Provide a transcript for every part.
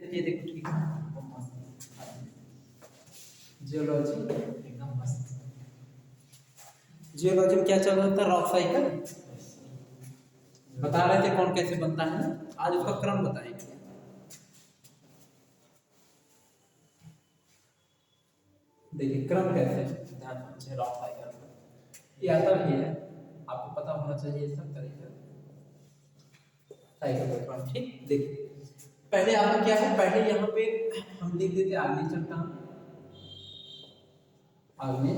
ये देखो ठीक है, एकदम मस्त। जियोलॉजी एकदम मस्त। जियोलॉजी में क्या चल रहा था? रॉक साइकिल बता रहे थे कौन कैसे बनता है। आज उसका क्रम बताएंगे। देखिए क्रम कैसे, ध्यान दीजिए। रॉक साइकिल ये आता भी है, आपको पता होना चाहिए सब तरीका साइकिल का क्रम। ठीक, देखिए पहले आपका क्या है, पहले यहाँ पे हम लिख देते आग्नेय चट्टान। आग्नेय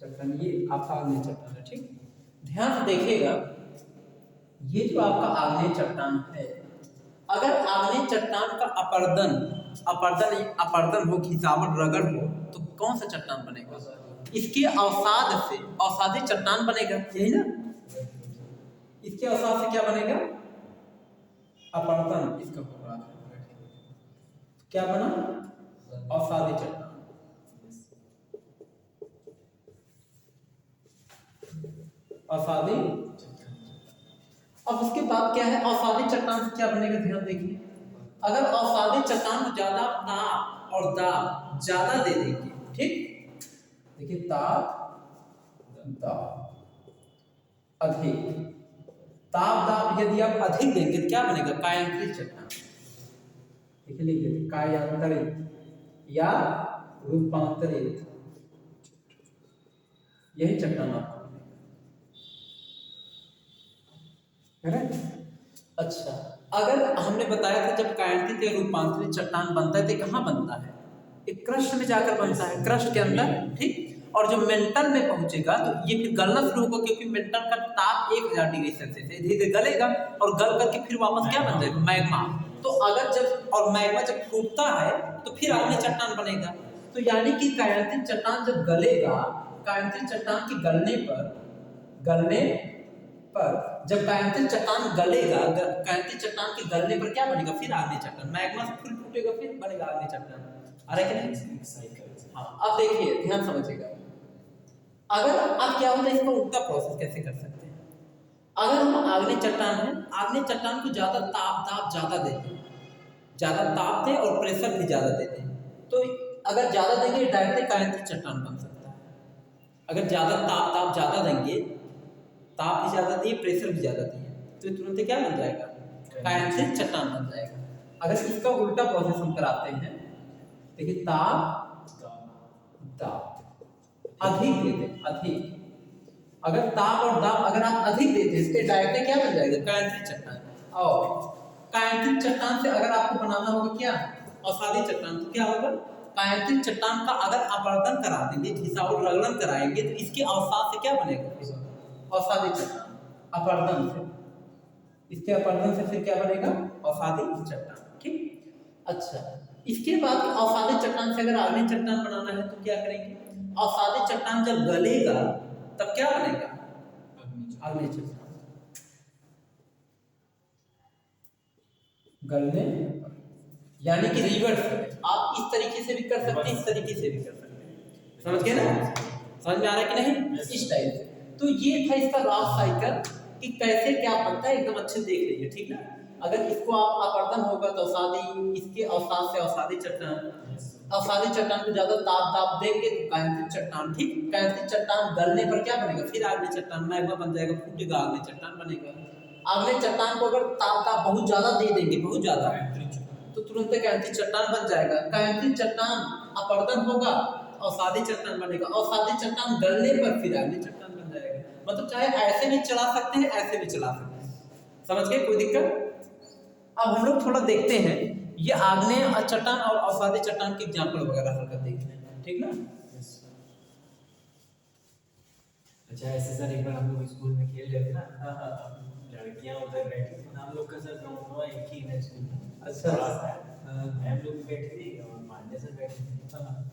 चट्टान, ये आपका आग्नेय चट्टान है। ठीक, ध्यान से देखिएगा, ये जो आपका आग्नेय चट्टान है, अगर आग्नेय चट्टान का अपर्दन अपर्दन अपर्दन हो, खिंचावट रगड़ हो, तो कौन सा चट्टान बनेगा? इसके अवसाद से अवसादी चट्टान बनेगा, यही ना। इसके अवसाद से क्या बनेगा? अपर्दन इसका होगा, क्या बना? अवसादी चट्टान। अवसादी। अब उसके बाद क्या है, अवसादी चट्टान से क्या बनेगा? ध्यान देखिए, अगर अवसादी चट्टान को ज्यादा ताप और दाब ज्यादा दे देंगे, ठीक, देखिए ताप दाब अधिक, ताप दाब यदि आप अधिक देंगे तो क्या बनेगा? कायांतरित चट्टान। देखिए लिख देते, कायांतरित या रूपांतरित, यही चट्टान आपका है। अच्छा, अगर हमने बताया था जब कायांतरित या रूपांतरित चट्टान बनता है तो कहाँ बनता है? एक क्रस्ट में जाकर बनता है, क्रस्ट के अंदर। ठीक, और जब मेंटल में पहुंचेगा तो ये फिर गलना शुरू होगा, क्योंकि मेंटल का ताप 1000 डिग्री सेल्सियस है, धीरे धीरे गलेगा और गल करके फिर वापस क्या बन जाएगा? मैग्मा। तो अगर जब और मैग्मा जब फूटता है तो फिर आग्नेय चट्टान बनेगा। तो यानी कि कायांतरित चट्टान जब गलेगा, कायांतरित चट्टान के गलने पर जब कायांतरित चट्टान गलेगा, कायांतरित चट्टान के गलने पर क्या बनेगा? फिर आग्नेय चट्टान। मैग्मा से फिर फूटेगा, फिर बनेगा आग्नेय चट्टान। आ रहा है कि नहीं? हाँ, अब देखिए ध्यान समझिएगा, अगर अब क्या होता है, इसका उल्टा प्रोसेस कैसे कर सकते हैं? अगर हम आग्नेय चट्टान है, आग्नेय चट्टान को ज्यादा ताप ज्यादा देते हैं, ज्यादा ताप दे और प्रेशर भी ज्यादा देते हैं, तो अगर ज्यादा देंगे डायरेक्ट कायांतरित चट्टान बन सकता है। अगर ज्यादा ताप ज्यादा देंगे, ताप भी ज्यादा दिए, प्रेशर भी ज्यादा दिए, तो तुरंत क्या बन जाएगा? कायांतरित चट्टान बन जाएगा। अगर इसका उल्टा प्रोसेस हम कराते हैं, देखिए ताप अधिक देते, अधिक, अगर ताप और दाब अगर आप अधिक देते हैं तो डायरेक्ट क्या बन जाएगा? कायांतरित चट्टान। और कायांतरित चट्टान से अगर आपको बनाना होगा क्या? अवसादी चट्टान। तो क्या होगा? कायांतरित चट्टान का अगर अपर्दन करा देंगे, घिसावट रगड़न कराएंगे, तो इसके अवसाद से क्या बनेगा? अवसादी चट्टान। अपर्दन से, इसके अपर्दन से फिर क्या बनेगा? अवसादी चट्टान। ठीक, अच्छा, इसके बाद अवसादी चट्टान से अगर आग्नेय चट्टान बनाना है तो क्या करेंगे? अवसादी चट्टान जब गलेगा तब क्या बनेगा? आग्नेय चट्टान। गलने, यानी कि रिवर्स। आप इस तरीके से भी कर सकते हैं, इस तरीके से भी कर सकते हैं। समझ गए ना? समझ में आ रहा है कि नहीं? इस टाइप से। तो ये था इसका रॉक साइकिल कि कैसे क्या बनता है, एकदम अच्छे देख लीजिए। ठीक ना? अगर इसको आप अपर्दन होगा तो अवसादी, इसके अवसाद से अवसादी चट्टान, अवसादी चट्टान को ज्यादा ताप देंगे तो कायांतरित चट्टान। ठीक, कायांतरित चट्टान गलने पर क्या बनेगा? फिर आग्नेय चट्टान, मैग्मा बन जाएगा, फूटेगा, आग्नेय चट्टान बनेगा। आग्नेय चट्टान को अगर ताप बहुत ज्यादा दे देंगे, बहुत ज्यादा, तो तुरंत कायांतरित चट्टान बन जाएगा। कायांतरित चट्टान अपर्दन होगा, अवसादी चट्टान बनेगा, अवसादी चट्टान गलने पर फिर आग्नेय चट्टान बन जाएगा। मतलब चाहे ऐसे भी चला सकते हैं, ऐसे भी चला सकते हैं। समझ गए? कोई दिक्कत? अब हम लोग थोड़ा देखते हैं ये आग्नेय चट्टान और अवसादी चट्टान के एग्जांपल वगैरह हल्का देखते हैं। ठीक ना? अच्छा, ऐसे सर एक बार हम लोग स्कूल में खेल रहे थे ना। हाँ, लड़कियां उधर बैठी, हम लोग का सर ग्राउंड एक ही है स्कूल में। अच्छा, बड़ा सा है। हम लोग बैठे थे और पांडे सर बैठे थे,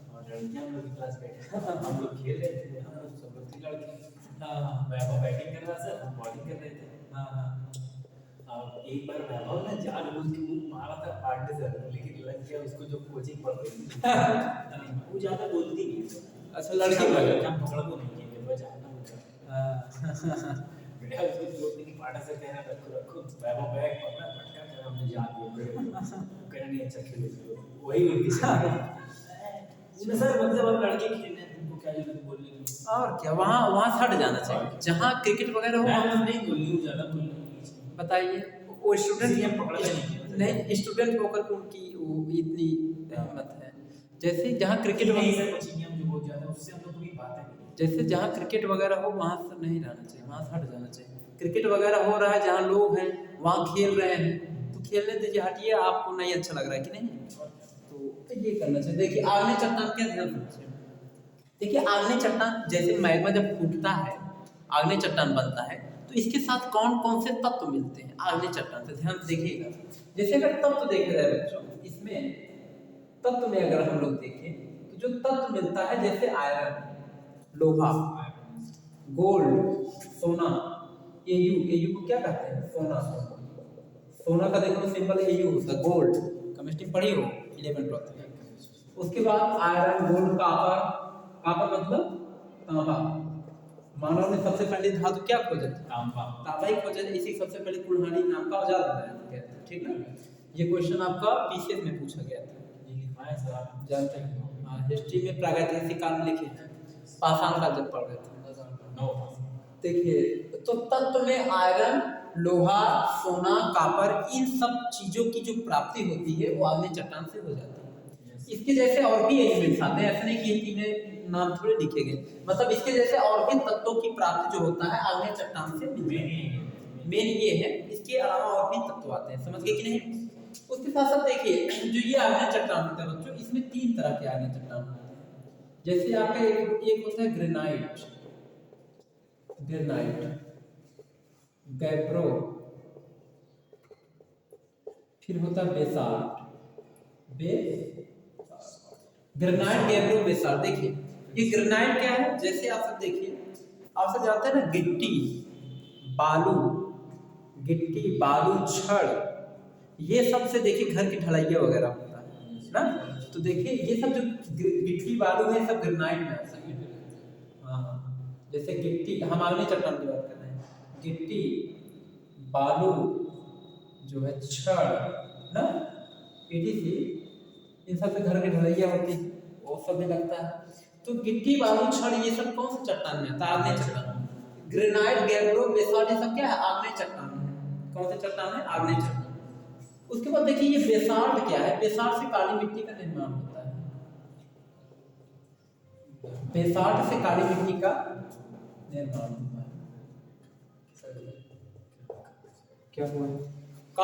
और लड़कियां हम लोग की क्लास बैठे। हम लोग खेल रहे थे, हम लोग सब लोग थी लड़की। वैभव बैटिंग कर रहा था, हम बॉलिंग कर रहे थे। अब एक बार वैभव ने जानबूझ के मारा था पांडे सर, लेकिन लग गया उसको जो कोचिंग पढ़ रही थी। वो ज्यादा बोलती नहीं। अच्छा, लड़की वाले हम पकड़ को नहीं किए, वो जानना बेटा उसको जोड़ने की पाटा से कहना रखो रखो, वैभव बैग पकड़ा, फटका कर हम हमने जान दिया कहना नहीं अच्छा खेले वही उनकी सर मतलब अब लड़के खेलने हैं तुमको क्या जरूरत बोलने की और क्या, वहाँ वहाँ से हट जाना चाहिए, जहाँ क्रिकेट वगैरह हो मैं वहाँ- नहीं बोल रही हूँ ज़्यादा बोल रही हूँ बताइए। वो इसीलिए हम पकड़ा स्टूडेंट नहीं। नहीं, स्टूडेंट होकर के उनकी वो इतनी हिम्मत है। जैसे जहाँ क्रिकेट नहीं वगैरह, सर कोचिंग में जो बहुत ज़्यादा उससे हम लोग को भी बात है जैसे जहाँ क्रिकेट वगैरह हो वहाँ से नहीं रहना चाहिए, वहाँ से हट जाना चाहिए। क्रिकेट वगैरह हो रहा है जहाँ लोग हैं, वहाँ खेल रहे हैं, तो खेलने दीजिए, हटिए, आपको नहीं अच्छा लग रहा है कि नहीं, तो ये करना चाहिए। देखिए आग्नेय चट्टान क्या ध्यान रखना चाहिए। देखिए आग्नेय चट्टान, जैसे मैग्मा जब फूटता है, आग्नेय चट्टान बनता है, तो इसके साथ कौन कौन से तत्व मिलते हैं आग्नेय चट्टान से, ध्यान से देखिएगा। जैसे अगर तत्व देखा जाए बच्चों, इसमें तत्व में अगर हम लोग देखें तो जो तत्व मिलता है, जैसे आयरन, लोहा, गोल्ड, सोना, एयू, एयू को क्या कहते हैं, सोना, सोना का देखो सिंबल एयू होता है, गोल्ड, केमिस्ट्री पढ़ी हो 11 12 में। उसके बाद आयरन, गोल्ड, कापर, कापर मतलब तांबा। मानव ने सबसे पहले धातु क्या खोजा, तांबा ही खोजा, इसी सबसे पहले कुल्हाड़ी नाम का औजार बनाया गया था, ठीक ना। ये क्वेश्चन आपका पीसीएस में पूछा गया था, ये लिखवाएं सर आप जानते हैं, हाँ हिस्ट्री में प्रागैतिहासिक काल में लिखे हैं, पाषाण काल जब पढ़ रहे थे। देखिए तो तत्व में आयरन, लोहा, सोना, कापर, इन सब चीजों की जो प्राप्ति होती है वो आग्नेय चट्टान से हो जाती है। इसके जैसे और भी एलिमेंट्स आते हैं, ऐसे नहीं कि ये तीनों नाम थोड़े लिखे गए, मतलब इसके जैसे और भी तत्वों की प्राप्ति जो होता है आग्नेय चट्टान से मिलती है। मेन ये है, इसके अलावा और भी तत्व आते हैं, समझ गए कि नहीं। उसके साथ साथ देखिए जो ये आग्नेय चट्टान होता है बच्चों, इसमें 3 तरह के आग्नेय चट्टान होते हैं। जैसे आपका एक होता है ग्रेनाइट, ग्रेनाइट, गैब्रो, फिर होता है बेसाल्ट, ग्रेनाइट, गैब्रो, बेसाल्ट। देखिए ये ग्रेनाइट क्या है, जैसे आप सब देखिए, आप सब जानते हैं ना, गिट्टी, बालू, गिट्टी, बालू, छड़, ये सब से देखिए घर की ढलैया वगैरह होता है ना। तो देखिए ये सब जो गिट्टी, बालू है, सब ग्रेनाइट में आता है। हाँ, जैसे गिट्टी, हम आग्नेय चट्टान की बात कर रहे हैं, गिट्टी, बालू जो है, छड़ ना, ईटीसी, इन सब से घर की ढलैया होती है, वो सब में लगता है। तो गिट्टी, बालू, छड़, ये सब कौन सी चट्टान में आता है, आग्नेय चट्टान। ग्रेनाइट, गैब्रो, बेसाल्ट, ये सब क्या है, आग्नेय चट्टान है। कौन सी चट्टान है, आग्नेय चट्टान। उसके बाद देखिए ये बेसाल्ट क्या है, बेसाल्ट से काली मिट्टी का निर्माण होता है, बेसाल्ट से काली मिट्टी का निर्माण होता है। क्या हुआ?